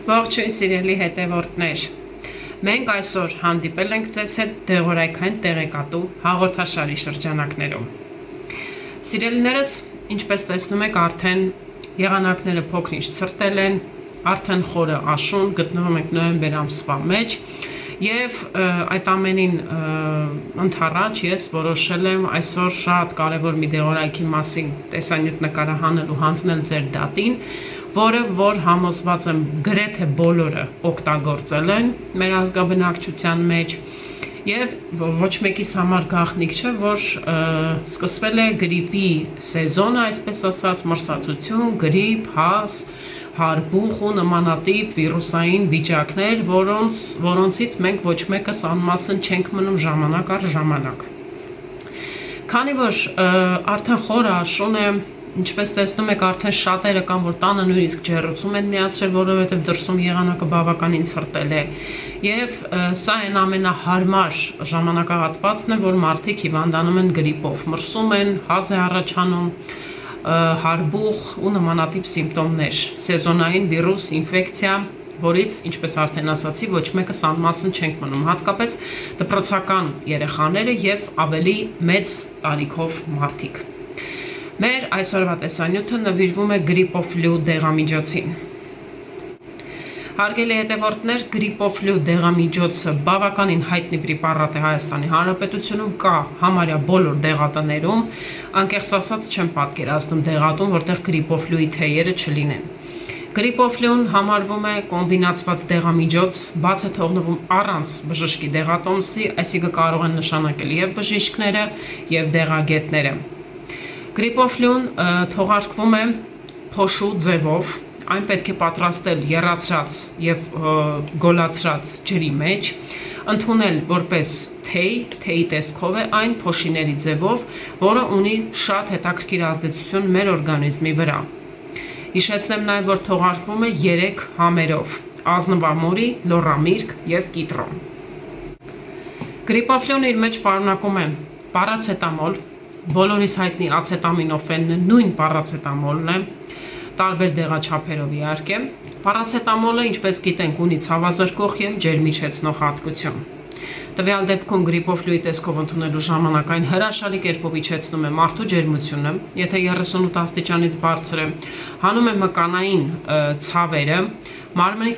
Ողջույն սիրելի հետևորդներ, մենք այսօր հանդիպել ենք ձեզ հետ դեղորայքային տեղեկատու հաղորդաշարի շրջանակներում։ Սիրելիներս, ինչպես տեսնում եք, արդեն եղանակները փոքր-ինչ ցրտել են, արդեն խորը աշուն, գտնվում ենք նոյեմբեր ամսվա մեջ եւ այդ ամենին ընդառաջ ես որոշել եմ այսօր շատ կարևոր մի դեղորայքի մասին տեսանյութ նկարահանել ու հանձնել ձեր դատին, որը որ համոզված եմ գրեթե բոլորը օգտագործել են մեր ազգաբնակչության մեջ եւ ոչ մեկիս համար գաղտնիք չէ, որ սկսվել է գրիպի սեզոնը, այսպես ասած, մրսածություն, գրիպ, հազ, հարբուխ ու նմանատիպ վիրուսային վիճակներ, որոնցից մենք ոչ մեկս անմասն չենք մնում ժամանակ առ ժամանակ։ Քանի որ արդեն խորը աշուն է, ինչպես տեսնում եք, արդեն շատերը կան, որ տանը նույնիսկ ջեռուցում են միացրել, որովհետև դրսում եղանակը բավականին ցրտել է։ Եվ սա այն ամենահարմար ժամանակահատվածն է, որ մարդիկ հիվանդանում են գրիպով, մրսում են, հազ է առաջանում, հարբուխ ու նմանատիպ սիմպտոմներ, սեզոնային վիրուս, ինֆեկցիա, որից, ինչպես արդեն ասացի, ոչ մեկս անմասն չենք մնում, հատկապես դպրոցական երեխաները եւ ավելի մեծ տարիքով մարդիկ։ Մեր այսօրվա տեսանյութը նվիրվում է գրիպոֆլու դեղամիջոցին։ Հարգելի հետևորդներ, գրիպոֆլու դեղամիջոցը բավականին հայտնի պրեպարատ է Հայաստանի Հանրապետությունում, կա համարյա բոլոր դեղատներում, անկեղծ ասած չեմ պատկերացնում դեղատուն, որտեղ գրիպոֆլուի թեյերը չլինեն։ Գրիպոֆլուն համարվում է կոմբինացված դեղամիջոց, բաց է թողնվում առանց բժշկի դեղատոմսի, այսինքն կարող են նշանակել եւ բժիշկները, եւ դեղագետները։ Գրիպոֆլուն թողարկվում է փոշու ձևով, այն պետք է պատրաստել եռացրած եւ գոլացրած ջրի մեջ, ընդունել որպես թեյի տեսքով է այն փոշիների ձևով, որը ունի շատ հետաքրքիր ազդեցություն մեր օրգանիզմի վրա։ Հիշեցնեմ նաեւ, որ թողարկվում է 3 համերով՝ ազնվամորի, լոռամիրգ եւ կիտրոն։ Գրիպոֆլունը իր մեջ պարունակում է պարացետամոլ, բոլորիս հայտնի ացետամինոֆենն է, նույն պարացետամոլն է, տարբեր դեղաչափերով իհարկե։ Պարացետամոլը, ինչպես գիտենք, ունի ցավազրկող եւ ջերմիչեցնող հատկություն։ Տվյալ դեպքում գրիպոֆլուի տեսքով ընդունելու ժամանակ այն հրաշալի կերպով իջեցնում է մարդու ջերմությունը, եթե 38 աստիճանից բարձր է, հանում է մկանային ցավերը, մարմնի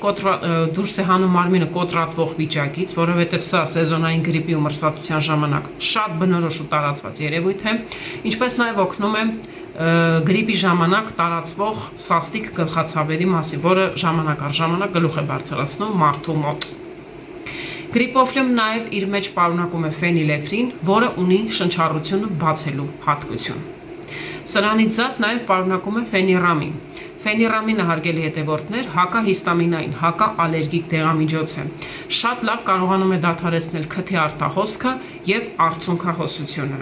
դուրս է հանում մարմինը կոտրատվող վիճակից, որովհետև սա սեզոնային գրիպի ու մրսածության ժամանակ շատ բնորոշ ու տարածված երևույթ է, ինչպես նաև օգնում է գրիպի ժամանակ տարածվող սաստիկ գլխացավերի մասին, որը ժամանակ առ ժամանակ գլուխ է բարձրացնում մարդու մոտ։ Գրիպոֆլուն նաև իր մեջ պարունակում է ֆենիլեֆրին, որը ունի շնչառությունը բացելու հատկություն։ Սրանից զատ նաև պարունակում է ֆենիրամին։ Ֆենիրամինը, հարգելի հետևորդներ, հակահիստամինային, հակաալերգիկ դեղամիջոց է։ Շատ լավ կարողանում է դադարեցնել քթի արտահոսքը եւ արցունքահոսությունը։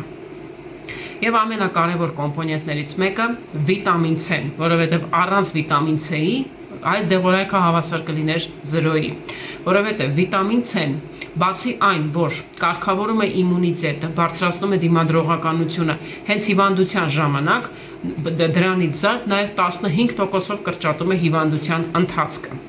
Եվ ամենակարևոր կոմպոնենտներից մեկը վիտամին C-ն, որովհետև առանց վիտամին C-ի այս դեղորայքը հավասար կլիներ 0-ի, որովհետև վիտամին C-ն բացի այն, որ կարգավորում է իմունիտետը, բարձրացնում է դիմադրողականությունը հենց հիվանդության ժամանակ, դրանից զատ նաև 15%-ով կրճատում է հիվանդության ընթացքը։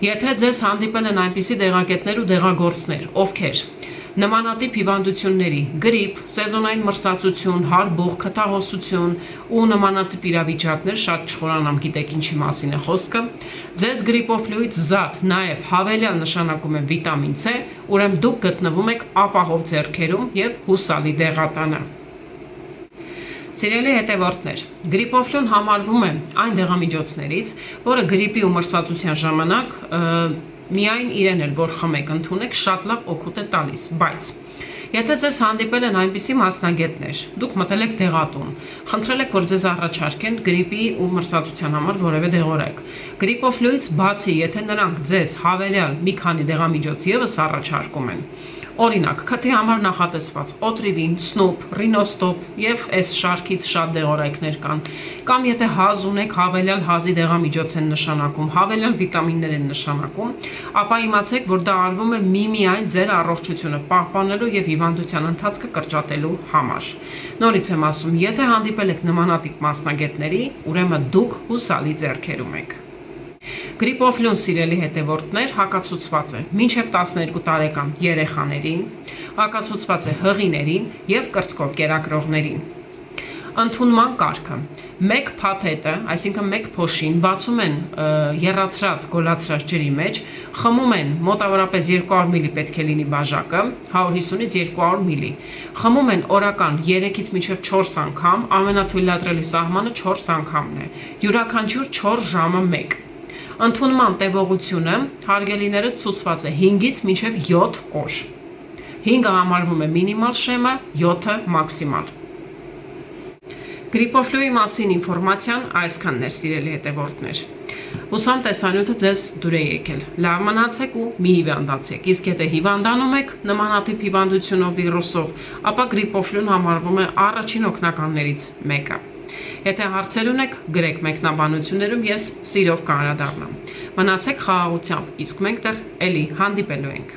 Եթե ձեզ հանդիպել են այնպիսի դեղագետներ ու դեղագործներ, ովքեր նմանատիպ հիվանդությունների, գրիպ, սեզոնային մրսածություն, հարբուխ, քթահոսություն ու նմանատիպ իրավիճակներ, շատ չխորանամ, գիտեք ինչի մասին է խոսքը, ձեզ գրիպոֆլուից զատ նաև հավելյալ նշանակում է վիտամին C, ուրեմն դուք գտնվում եք ապահով ձեռքերում եւ հուսալի դեղատանը։ Սիրելի հետևորդներ, գրիպոֆլուն համարվում է այն դեղամիջոցներից, որը գրիպի ու մրսածության ժամանակ միայն իրեն էլ որ խմեք, ընդունեք, շատ լավ օգուտ է տալիս, բայց եթե ձեզ հանդիպել են այնպիսի մասնագետներ, դուք մտել եք դեղատուն, խնդրել եք, որ ձեզ առաջարկեն գրիպի ու մրսածության համար որևէ դեղորայք։ Գրիպոֆլուից բացի, եթե նրանք ձեզ հավելյալ մի քանի դեղամիջոց եւս առաջարկում են, օրինակ, քթի համար նախատեսված օտրիվին, սնուպ, ռինոստոպ եւ այս շարքից շատ դեղորայքներ կան, կամ եթե հազ ունեք, հավելյալ հազի դեղամիջոց են նշանակում, հավելյալ վիտամիններ են նշանակում, ապա իմացեք, որ դա արվում է միմիայն ձեր առողջությունը պահպանելու եւ հիվանդության ընթացքը կրճատելու համար։ Նորից եմ ասում, եթե հանդիպել եք նմանատիպ մասնագետների, ուրեմն դուք հուսալի ձեռքերում եք։ Գրիպոֆլուն սիրելի հետևորդներ հակացուցված է մինչև 12 տարեկան երեխաներին, հակացուցված է հղիներին և կրծքով կերակրողներին։ Ընդունման կարգը մեկ փաթեթը, այսինքն մեկ փոշին բացում են եռացրած գոլացրած ջրի մեջ, խմում են մոտավորապես 200 մլ պետք է լինի բաժակը, 150-ից 200 մլ, խմում են օրական 3-ից մինչև 4 անգամ, ամենաթույլատրելի սահմանը 4 անգամն է, յուրաքանչյուր 4 ժամը 1։ Ընդունման տևողությունը հարգելիներս ցուցված է 5-ից մինչև 7 օր։ 5-ը համարվում է մինիմալ շեմը, 7-ը մաքսիմալ։ Գրիպոֆլուի մասին ինֆորմացիան այսքանն էր, սիրելի հետևորդներ։ Հուսամ տեսանյութը ձեզ դուր է եկել։ Լավ մնացեք ու մի հիվանդացեք։ Իսկ եթե հիվանդանում եք նմանատիպ հիվանդությունով, վիրուսով, ապա գրիպոֆլուն համարվում է առաջին օգնականներից մեկը։ Եթե հարցեր ունեք, գրեք մեկնաբանություններում, ես սիրով կանրադառնամ։ Մնացեք խաղաղությամբ, իսկ մենք դեռ էլի հանդիպելու ենք։